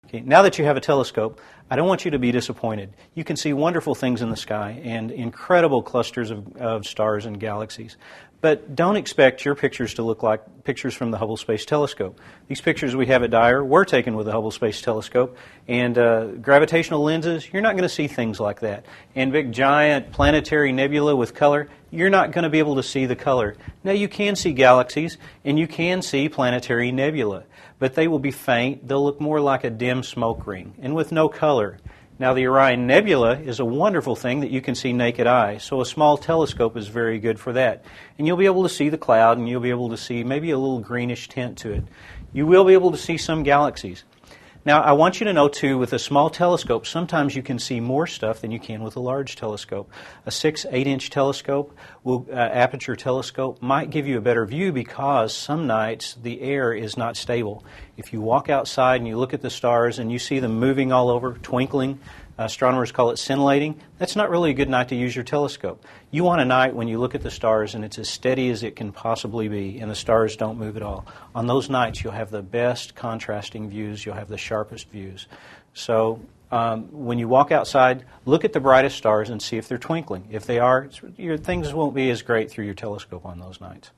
Okay, now that you have a telescope, I don't want you to be disappointed. You can see wonderful things in the sky and incredible clusters of stars and galaxies. But don't expect your pictures to look like pictures from the Hubble Space Telescope. These pictures we have at Dyer were taken with the Hubble Space Telescope, and gravitational lenses, you're not going to see things like that. And big giant planetary nebula with color, you're not going to be able to see the color. Now you can see galaxies, and you can see planetary nebula, but they will be faint. They'll look more like a dim smoke ring, and with no color. Now the Orion Nebula is a wonderful thing that you can see naked eye, so a small telescope is very good for that. And you'll be able to see the cloud, and you'll be able to see maybe a little greenish tint to it. You will be able to see some galaxies. Now I want you to know too, with a small telescope, sometimes you can see more stuff than you can with a large telescope. A 6-8-inch telescope, aperture telescope, might give you a better view because some nights the air is not stable. If you walk outside and you look at the stars and you see them moving all over, twinkling, astronomers call it scintillating, that's not really a good night to use your telescope. You want a night when you look at the stars and it's as steady as it can possibly be and the stars don't move at all. On those nights you'll have the best contrasting views, you'll have the sharpest views. So when you walk outside, look at the brightest stars and see if they're twinkling. If they are, your things won't be as great through your telescope on those nights.